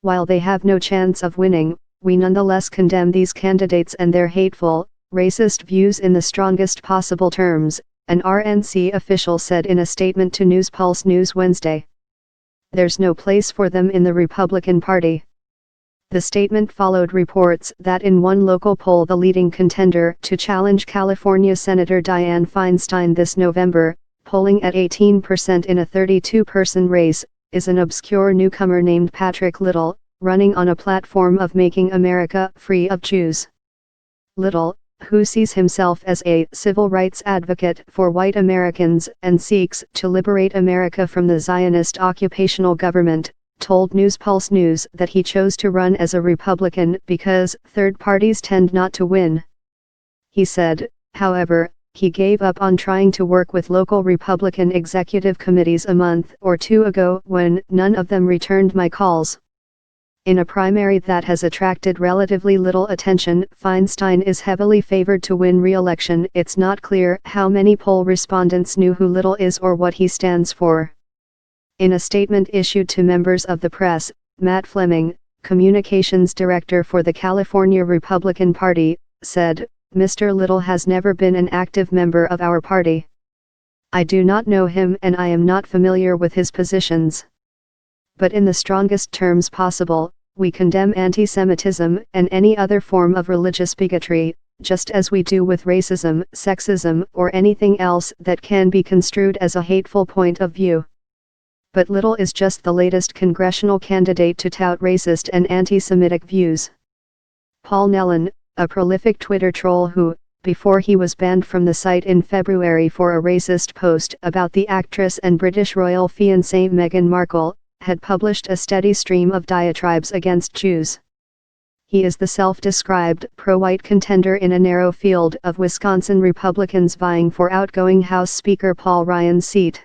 While they have no chance of winning, we nonetheless condemn these candidates and their hateful, racist views in the strongest possible terms, an RNC official said in a statement to NewsPulse News Wednesday. There's no place for them in the Republican Party. The statement followed reports that in one local poll the leading contender to challenge California Senator Dianne Feinstein this November, polling at 18% in a 32-person race, is an obscure newcomer named Patrick Little, running on a platform of making America free of Jews. Little, who sees himself as a civil rights advocate for white Americans and seeks to liberate America from the Zionist occupational government, told NewsPulse News that he chose to run as a Republican because third parties tend not to win. He said, however, he gave up on trying to work with local Republican executive committees a month or two ago when none of them returned my calls. In a primary that has attracted relatively little attention, Feinstein is heavily favored to win re-election. It's not clear how many poll respondents knew who Little is or what he stands for. In a statement issued to members of the press, Matt Fleming, communications director for the California Republican Party, said, "Mr. Little has never been an active member of our party. I do not know him and I am not familiar with his positions. But in the strongest terms possible, we condemn anti-Semitism and any other form of religious bigotry, just as we do with racism, sexism, or anything else that can be construed as a hateful point of view." But Little is just the latest congressional candidate to tout racist and anti-Semitic views. Paul Nellon, a prolific Twitter troll who, before he was banned from the site in February for a racist post about the actress and British royal fiancée Meghan Markle, had published a steady stream of diatribes against Jews. He is the self-described pro-white contender in a narrow field of Wisconsin Republicans vying for outgoing House Speaker Paul Ryan's seat.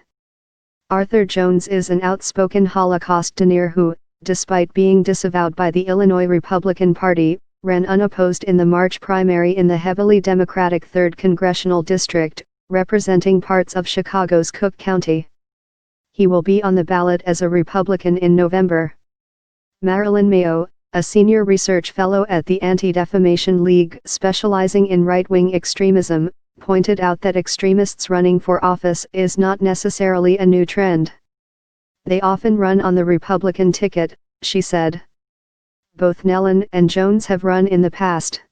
Arthur Jones is an outspoken Holocaust denier who, despite being disavowed by the Illinois Republican Party, ran unopposed in the March primary in the heavily Democratic 3rd Congressional District, representing parts of Chicago's Cook County. He will be on the ballot as a Republican in November. Marilyn Mayo, a senior research fellow at the Anti-Defamation League specializing in right-wing extremism, pointed out that extremists running for office is not necessarily a new trend. They often run on the Republican ticket, she said. Both Nellon and Jones have run in the past.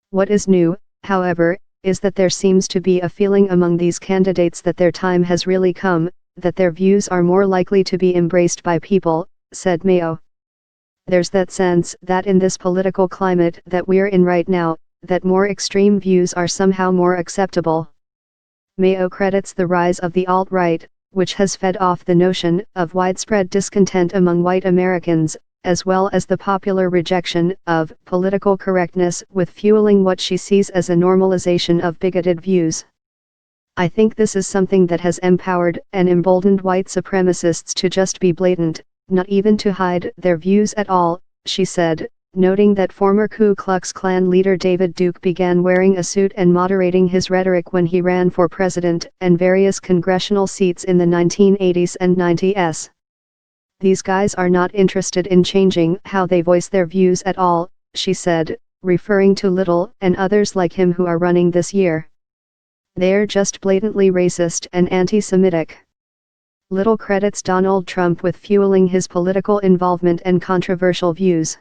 What is new, however, is that there seems to be a feeling among these candidates that their time has really come, that their views are more likely to be embraced by people, said Mayo. There's that sense that in this political climate that we're in right now, that more extreme views are somehow more acceptable. Mayo credits the rise of the alt-right, which has fed off the notion of widespread discontent among white Americans, as well as the popular rejection of political correctness, with fueling what she sees as a normalization of bigoted views. "I think this is something that has empowered and emboldened white supremacists to just be blatant, not even to hide their views at all," she said, noting that former Ku Klux Klan leader David Duke began wearing a suit and moderating his rhetoric when he ran for president and various congressional seats in the 1980s and 90s. "These guys are not interested in changing how they voice their views at all," she said, referring to Little and others like him who are running this year. "They're just blatantly racist and anti-Semitic." Little credits Donald Trump with fueling his political involvement and controversial views.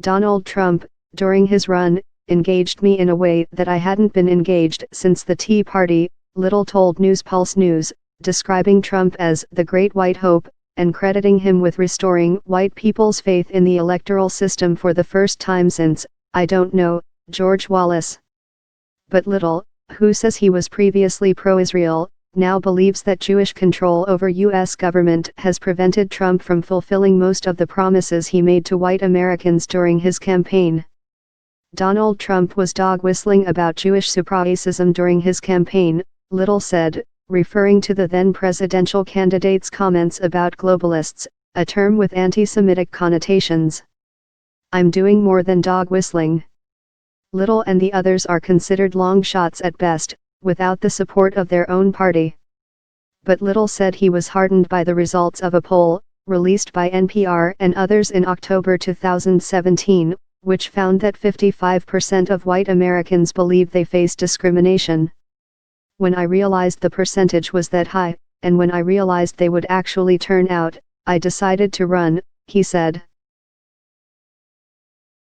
"Donald Trump, during his run, engaged me in a way that I hadn't been engaged since the Tea Party," Little told NewsPulse News, describing Trump as the Great White Hope, and crediting him with restoring white people's faith in the electoral system for the first time since, I don't know, George Wallace. But Little, who says he was previously pro-Israel, now believes that Jewish control over U.S. government has prevented Trump from fulfilling most of the promises he made to white Americans during his campaign. Donald Trump was dog-whistling about Jewish supremacism during his campaign, Little said, referring to the then presidential candidate's comments about globalists, a term with anti-Semitic connotations. "I'm doing more than dog-whistling." Little and the others are considered long shots at best, without the support of their own party. But Little said he was heartened by the results of a poll, released by NPR and others in October 2017, which found that 55% of white Americans believe they face discrimination. When I realized the percentage was that high, and when I realized they would actually turn out, I decided to run, he said.